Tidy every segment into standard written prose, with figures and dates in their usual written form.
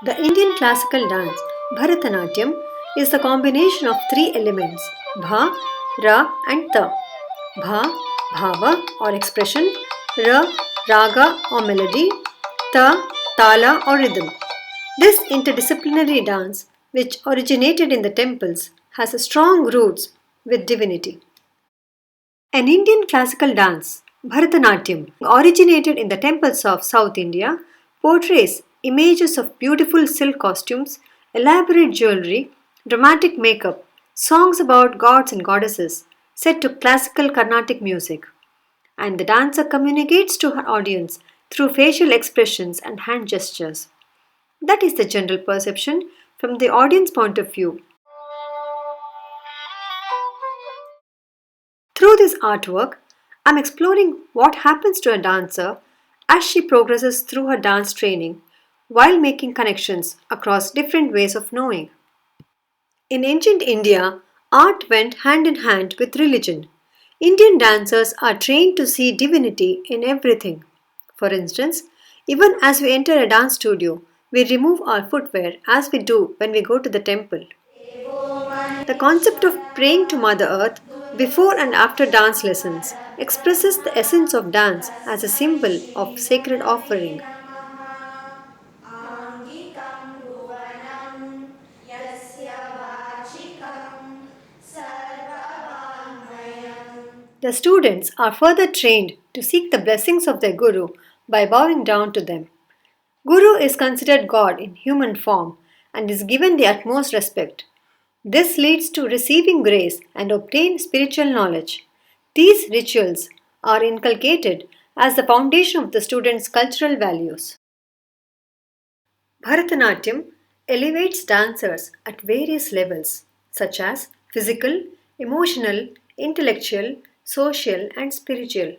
The Indian classical dance, Bharatanatyam, is the combination of three elements Bha, Ra, and Ta. Bha, Bhava or expression, Ra, Raga or melody, Ta, Tala or rhythm. This interdisciplinary dance, which originated in the temples, has strong roots with divinity. An Indian classical dance, Bharatanatyam, originated in the temples of South India, portrays images of beautiful silk costumes, elaborate jewelry, dramatic makeup, songs about gods and goddesses, set to classical Carnatic music. And the dancer communicates to her audience through facial expressions and hand gestures. That is the general perception from the audience point of view. Through this artwork, I'm exploring what happens to a dancer as she progresses through her dance training while making connections across different ways of knowing. In ancient India, art went hand in hand with religion. Indian dancers are trained to see divinity in everything. For instance, even as we enter a dance studio, we remove our footwear as we do when we go to the temple. The concept of praying to Mother Earth before and after dance lessons expresses the essence of dance as a symbol of sacred offering. आङ्गिकं भुवनं यस्य वाचिकं सर्ववाङ्मयम्. The students are further trained to seek the blessings of their Guru by bowing down to them. Guru is considered God in human form and is given the utmost respect. This leads to receiving grace and obtain spiritual knowledge. These rituals are inculcated as the foundation of the student's cultural values. Bharatanatyam elevates dancers at various levels such as physical, emotional, intellectual, social, and spiritual.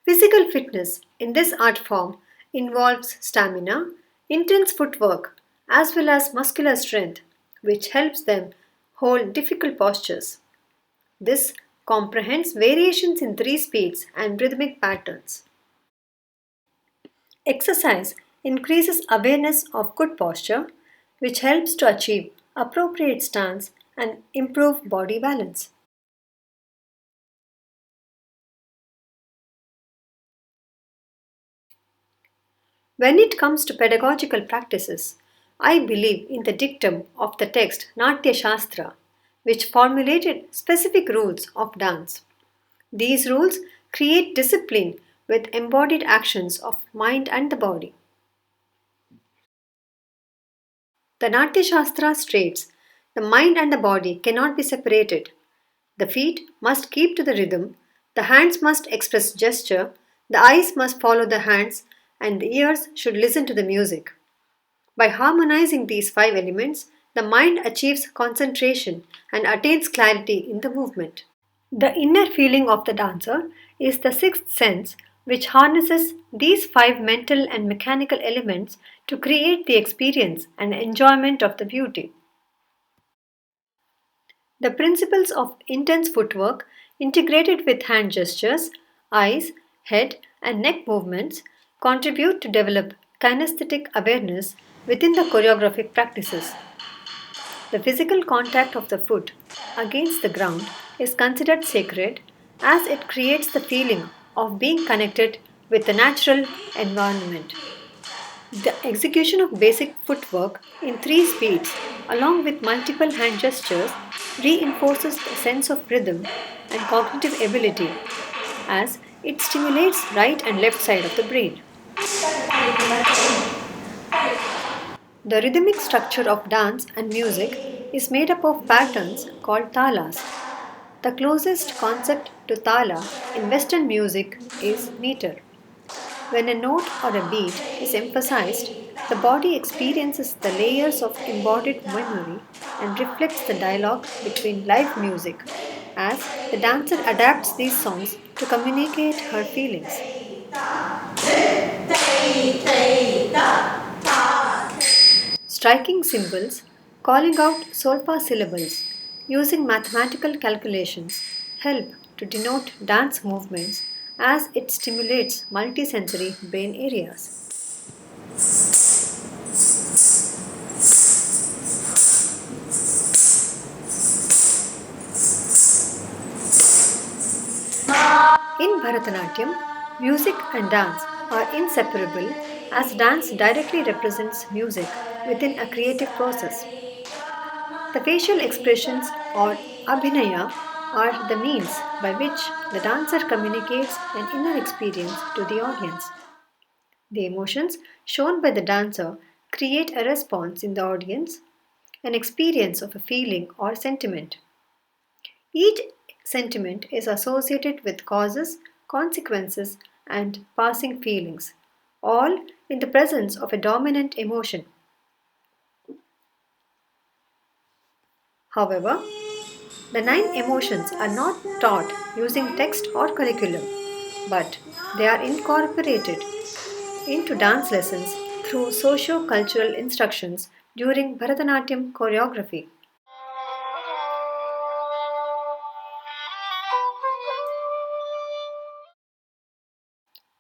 Physical fitness in this art form involves stamina, intense footwork, as well as muscular strength, which helps them hold difficult postures. This comprehends variations in three speeds and rhythmic patterns. Exercise increases awareness of good posture, which helps to achieve appropriate stance and improve body balance. When it comes to pedagogical practices, I believe in the dictum of the text Natya Shastra, which formulated specific rules of dance. These rules create discipline with embodied actions of mind and the body. The Natya Shastra states the mind and the body cannot be separated. The feet must keep to the rhythm, the hands must express gesture, the eyes must follow the hands, and the ears should listen to the music. By harmonizing these five elements, the mind achieves concentration and attains clarity in the movement. The inner feeling of the dancer is the sixth sense, which harnesses these five mental and mechanical elements to create the experience and enjoyment of the beauty. The principles of intense footwork, integrated with hand gestures, eyes, head, and neck movements, contribute to develop kinesthetic awareness within the choreographic practices. The physical contact of the foot against the ground is considered sacred as it creates the feeling of being connected with the natural environment. The execution of basic footwork in three speeds, along with multiple hand gestures, reinforces the sense of rhythm and cognitive ability as it stimulates right and left side of the brain. The rhythmic structure of dance and music is made up of patterns called talas. The closest concept to tala in Western music is meter. When a note or a beat is emphasized, the body experiences the layers of embodied memory and reflects the dialogue between live music as the dancer adapts these songs to communicate her feelings. Striking symbols, calling out solfa syllables, using mathematical calculations help to denote dance movements as it stimulates multisensory brain areas. In Bharatanatyam, music and dance are inseparable as dance directly represents music within a creative process. The facial expressions or abhinaya are the means by which the dancer communicates an inner experience to the audience. The emotions shown by the dancer create a response in the audience, an experience of a feeling or sentiment. Each sentiment is associated with causes, consequences, and passing feelings, all in the presence of a dominant emotion. However, the nine emotions are not taught using text or curriculum, but they are incorporated into dance lessons through socio cultural instructions during Bharatanatyam choreography.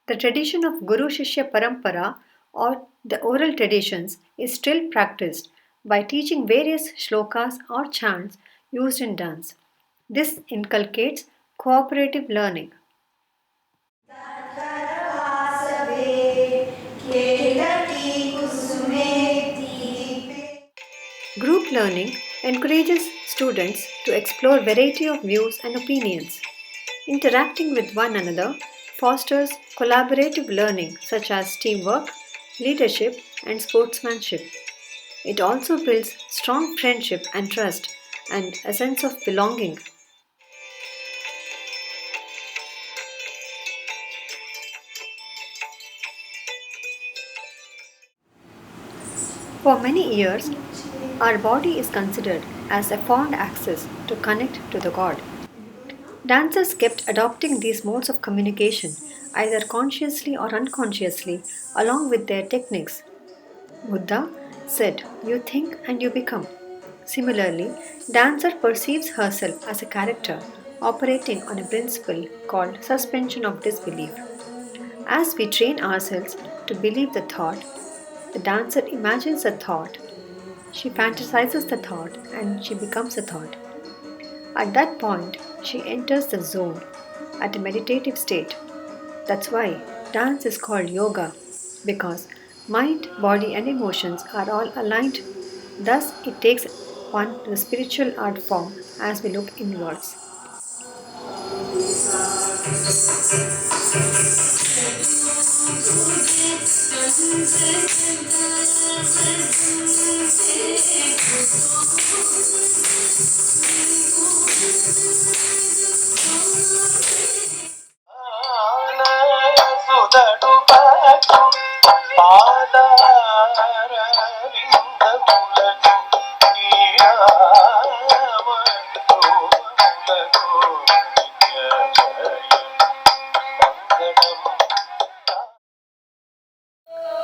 The tradition of Guru Shishya Parampara or the oral traditions is still practiced by teaching various shlokas or chants used in dance. This inculcates cooperative learning. करवासवे खेलति Kusume दीपे Group learning encourages students to explore variety of views and opinions. Interacting with one another fosters collaborative learning such as teamwork, leadership, and sportsmanship. It also builds strong friendship and trust and a sense of belonging. For many years, our body is considered as a fond axis to connect to the God. Dancers kept adopting these modes of communication, either consciously or unconsciously, along with their techniques. Buddha said, "You think and you become." Similarly, dancer perceives herself as a character operating on a principle called suspension of disbelief. As we train ourselves to believe the thought, the dancer imagines the thought, she fantasizes the thought, and she becomes the thought. At that point, she enters the zone at a meditative state. That's why dance is called yoga because mind, body, and emotions are all aligned. Thus, it takes one to the spiritual art form as we look inwards.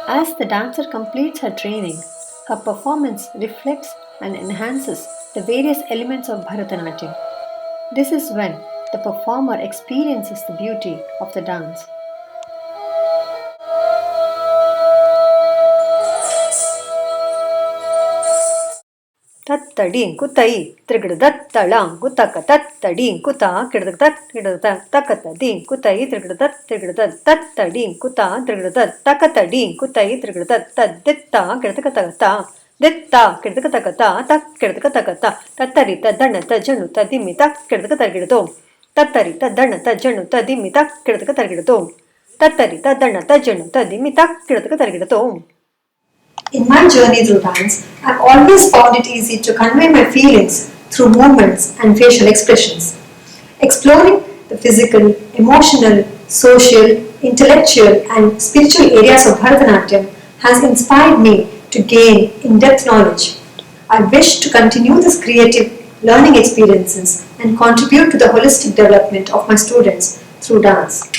As the dancer completes her training, her performance reflects and enhances the various elements of Bharatanatyam. This is when the performer experiences the beauty of the dance. Tattadin kutai trigdattalang kutaka tattadin kuta kirdat kirdat takatadin kutai trigdat trigdat tattadin kuta trigdat takatadin kutai trigdat taditta kirdakata ditta kirdakata tak kirdakata tattarita danata januta dimita kirdakata girdo tattarita danata januta dimita kirdakata girdo tattarita danata januta dimita kirdakata girdo. In my journey through dance, I've always found it easy to convey my feelings through movements and facial expressions. Exploring the physical, emotional, social, intellectual, and spiritual areas of Bharatanatyam has inspired me to gain in depth knowledge. I wish to continue this creative learning experiences and contribute to the holistic development of my students through dance.